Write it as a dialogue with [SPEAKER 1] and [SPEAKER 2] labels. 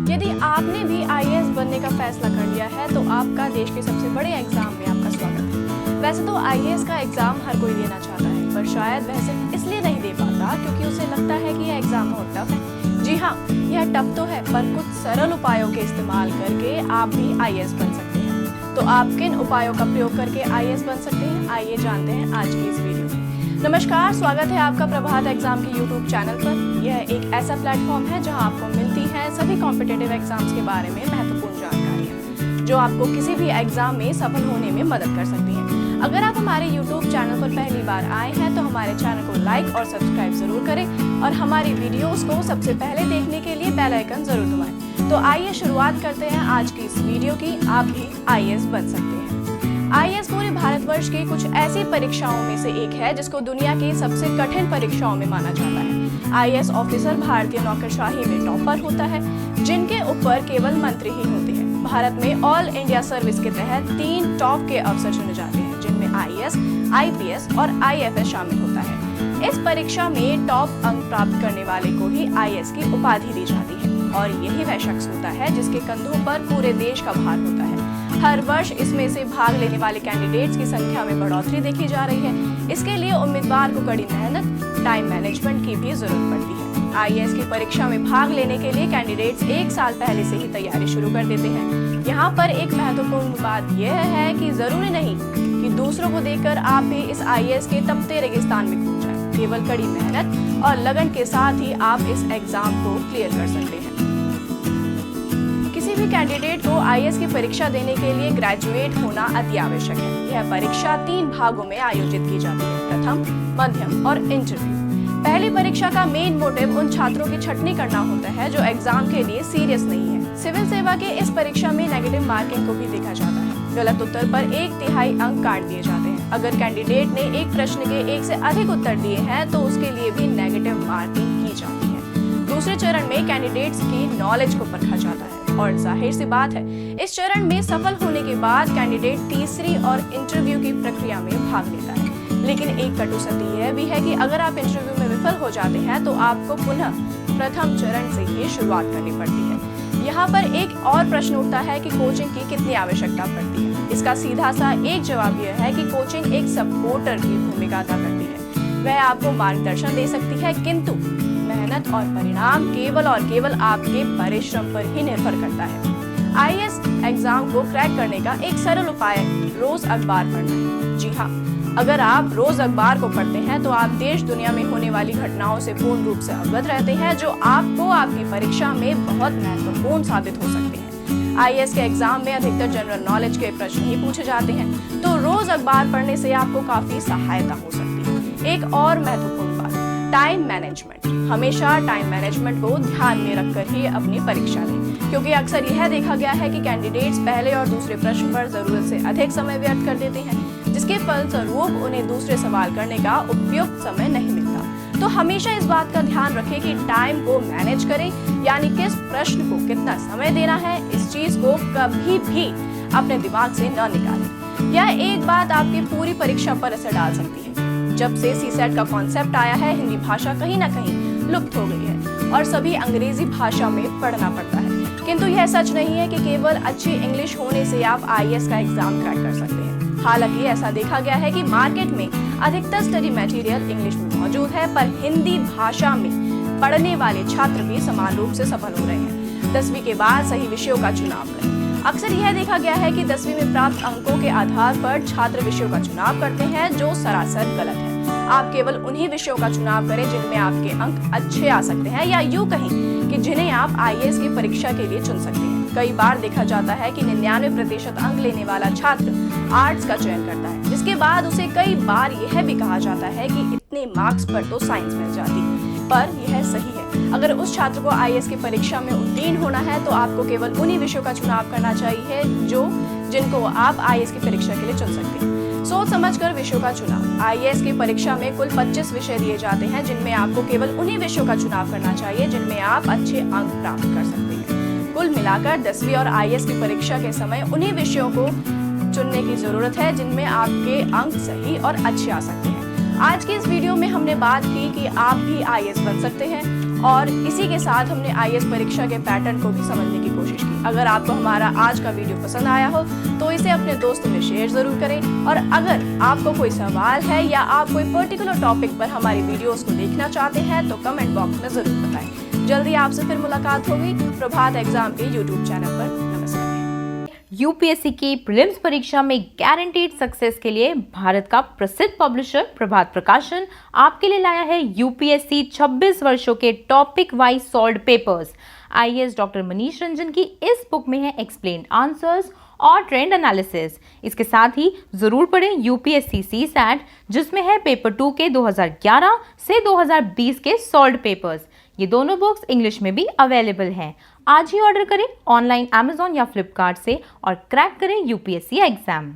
[SPEAKER 1] यदि आपने भी आईएएस बनने का फैसला कर लिया है तो आपका देश के सबसे बड़े एग्जाम में आपका स्वागत है। वैसे तो आईएएस का एग्जाम हर कोई देना चाहता है, पर शायद वह सिर्फ इसलिए नहीं दे पाता क्योंकि उसे लगता है कि यह एग्जाम बहुत टफ है। जी हाँ, यह टफ तो है, पर कुछ सरल उपायों के इस्तेमाल करके आप भी आईएएस बन सकते हैं। तो आप किन उपायों का प्रयोग करके आईएएस बन सकते हैं, आइए जानते हैं आज की इस वीडियो में। नमस्कार, स्वागत है आपका प्रभात एग्जाम के यूट्यूब चैनल पर। यह एक ऐसा प्लेटफॉर्म है जहां आपको मिलती है सभी कॉम्पिटिटिव एग्जाम्स के बारे में महत्वपूर्ण जानकारियां, जो आपको किसी भी एग्जाम में सफल होने में मदद कर सकती हैं। अगर आप हमारे यूट्यूब चैनल पर पहली बार आए हैं तो हमारे चैनल को लाइक और सब्सक्राइब जरूर करें और हमारी वीडियोस को सबसे पहले देखने के लिए बेल आइकन जरूर दबाएं। तो आइए शुरुआत करते हैं आज की इस वीडियो की। आप भी आईएएस बन सकते हैं। आईएएस पूरे भारतवर्ष की कुछ ऐसी परीक्षाओं में से एक है जिसको दुनिया की सबसे कठिन परीक्षाओं में माना जाता है। आईएएस ऑफिसर भारतीय नौकरशाही में टॉपर होता है, जिनके ऊपर केवल मंत्री ही होते हैं। भारत में ऑल इंडिया सर्विस के तहत 3 टॉप के अफसर चुने जाते हैं, जिनमें आईएएस, आईपीएस और आईएफएस शामिल होता है। इस परीक्षा में टॉप अंक प्राप्त करने वाले को ही आईएएस की उपाधि दी जाती है और यही वह शख्स होता है जिसके कंधों पर पूरे देश का भार होता है। हर वर्ष इसमें से भाग लेने वाले कैंडिडेट्स की संख्या में बढ़ोतरी देखी जा रही है। इसके लिए उम्मीदवार को कड़ी मेहनत, टाइम मैनेजमेंट की भी जरूरत पड़ती है। आईएएस की परीक्षा में भाग लेने के लिए कैंडिडेट्स 1 साल पहले से ही तैयारी शुरू कर देते हैं। यहाँ पर एक महत्वपूर्ण बात यह है कि जरूरी नहीं कि दूसरों को देखकर आप भी इस आईएएस के तपते रेगिस्तान में कूद जाएं। केवल कड़ी मेहनत और लगन के साथ ही आप इस एग्जाम को क्लियर कर सकते हैं। किसी भी कैंडिडेट को आईएएस की परीक्षा देने के लिए ग्रेजुएट होना अति आवश्यक है। यह परीक्षा 3 भागों में आयोजित की जाती है, प्रथम, मध्यम और इंटरव्यू। पहली परीक्षा का मेन मोटिव उन छात्रों की छटनी करना होता है जो एग्जाम के लिए सीरियस नहीं है। सिविल सेवा के इस परीक्षा में नेगेटिव मार्किंग को भी देखा जाता है। गलत उत्तर पर 1/3 अंक काट दिए जाते हैं। अगर कैंडिडेट ने एक प्रश्न के 1 से अधिक उत्तर दिए हैं तो उसके लिए भी नेगेटिव मार्किंग की जाती है। दूसरे चरण में कैंडिडेट्स की नॉलेज को परखा जाता है और जाहिर सी बात है, इस चरण में सफल होने के बाद कैंडिडेट तीसरी और इंटरव्यू की प्रक्रिया में भाग लेता है। लेकिन एक कटु सत्य यह भी है कि अगर आप इंटरव्यू में विफल हो जाते हैं तो आपको पुनः प्रथम चरण से ही शुरुआत करनी पड़ती है। यहाँ पर एक और प्रश्न उठता है कि कोचिंग की कितनी आवश्यकता पड़ती है। इसका सीधा सा एक जवाब यह है कि कोचिंग एक सपोर्टर की भूमिका अदा करती है। वह आपको मार्गदर्शन दे सकती है, किंतु मेहनत और परिणाम केवल और केवल आपके परिश्रम पर ही निर्भर करता है। आईएएस एग्जाम को क्रैक करने का एक सरल उपाय रोज अखबार पढ़ना है। जी हाँ, अगर आप रोज अखबार को पढ़ते हैं तो आप देश दुनिया में होने वाली घटनाओं से पूर्ण रूप से अवगत रहते हैं, जो आपको आपकी परीक्षा में बहुत महत्वपूर्ण साबित हो सकते हैं। आईएएस के एग्जाम में अधिकतर जनरल नॉलेज के प्रश्न ही पूछे जाते हैं, तो रोज अखबार पढ़ने से आपको काफी सहायता हो सकती है। एक और महत्वपूर्ण बात, टाइम मैनेजमेंट। हमेशा टाइम मैनेजमेंट को ध्यान में रखकर ही अपनी परीक्षा लें, क्योंकि अक्सर यह देखा गया है कि कैंडिडेट्स पहले और दूसरे प्रश्न पर जरूरत से अधिक समय व्यर्थ कर देते हैं, जिसके फलस्वरूप उन्हें दूसरे सवाल करने का उपयुक्त समय नहीं मिलता। तो हमेशा इस बात का ध्यान रखें कि टाइम को मैनेज करें, यानी किस प्रश्न को कितना समय देना है, इस चीज को कभी भी अपने दिमाग से न निकालें। यह एक बात आपकी पूरी परीक्षा पर असर डाल सकती है। जब से सीसेट का कॉन्सेप्ट आया है, हिंदी भाषा कहीं ना कहीं लुप्त हो गई है और सभी अंग्रेजी भाषा में पढ़ना पड़ता है। किंतु यह सच नहीं है कि केवल अच्छी इंग्लिश होने से आप आईएएस का एग्जाम क्रैक कर सकते हैं। हालांकि ऐसा देखा गया है कि मार्केट में अधिकतर स्टडी मटेरियल इंग्लिश में मौजूद है, पर हिंदी भाषा में पढ़ने वाले छात्र भी समान रूप से सफल हो रहे हैं। 10वीं के बाद सही विषयों का चुनाव करें। अक्सर यह देखा गया है कि 10वीं में प्राप्त अंकों के आधार पर छात्र विषयों का चुनाव करते हैं, जो सरासर गलत है। आप केवल उन्हीं विषयों का चुनाव करें जिनमें आपके अंक अच्छे आ सकते हैं, या यूं कहें कि जिन्हें आप आईएएस की परीक्षा के लिए चुन सकते हैं। कई बार देखा जाता है कि 99% अंक लेने वाला छात्र आर्ट्स का चयन करता है, जिसके बाद उसे कई बार यह भी कहा जाता है कि इतने मार्क्स पर तो साइंस मिल जाती, पर यह सही है। अगर उस छात्र को आईएएस की परीक्षा में उत्तीर्ण होना है तो आपको केवल उन्हीं विषयों का चुनाव करना चाहिए जिनको आप आईएएस की परीक्षा के लिए चुन सकते हैं। सोच समझकर विषयों का चुनाव। आईएएस की परीक्षा में कुल 25 विषय दिए जाते हैं, जिनमें आपको केवल उन्हीं विषयों का चुनाव करना चाहिए जिनमें आप अच्छे अंक प्राप्त कर सकते हैं। कुल मिलाकर 10वीं और आईएएस की परीक्षा के समय उन्हीं विषयों को चुनने की जरूरत है जिनमें आपके अंक सही और अच्छे आ सकते हैं। आज की इस वीडियो में हमने बात की कि आप भी आईएएस बन सकते हैं। और इसी के साथ हमने आईएएस परीक्षा के पैटर्न को भी समझने की कोशिश की। अगर आपको हमारा आज का वीडियो पसंद आया हो तो इसे अपने दोस्तों में शेयर जरूर करें, और अगर आपको कोई सवाल है या आप कोई पर्टिकुलर टॉपिक पर हमारी वीडियोस को देखना चाहते हैं तो कमेंट बॉक्स में जरूर बताएं। जल्दी आपसे फिर मुलाकात होगी प्रभात एग्जाम के यूट्यूब चैनल पर। नमस्कार।
[SPEAKER 2] यूपीएससी की प्रीलिम्स परीक्षा में गारंटीड सक्सेस के लिए भारत का प्रसिद्ध पब्लिशर प्रभात प्रकाशन आपके लिए लाया है यूपीएससी 26 वर्षों के topic wise solved papers. IAS doctor Manish Ranjan की इस बुक में है एक्सप्लेन्ड आंसर्स और ट्रेंड एनालिसिस। इसके साथ ही जरूर पढ़ें यूपीएससी सीसैट, जिसमें है पेपर 2 के 2011 से 2020 के सॉल्व्ड पेपर्स। ये दोनों बुक्स इंग्लिश में भी अवेलेबल हैं। आज ही ऑर्डर करें ऑनलाइन अमेजॉन या फ्लिपकार्ट से और क्रैक करें यूपीएससी एग्जाम।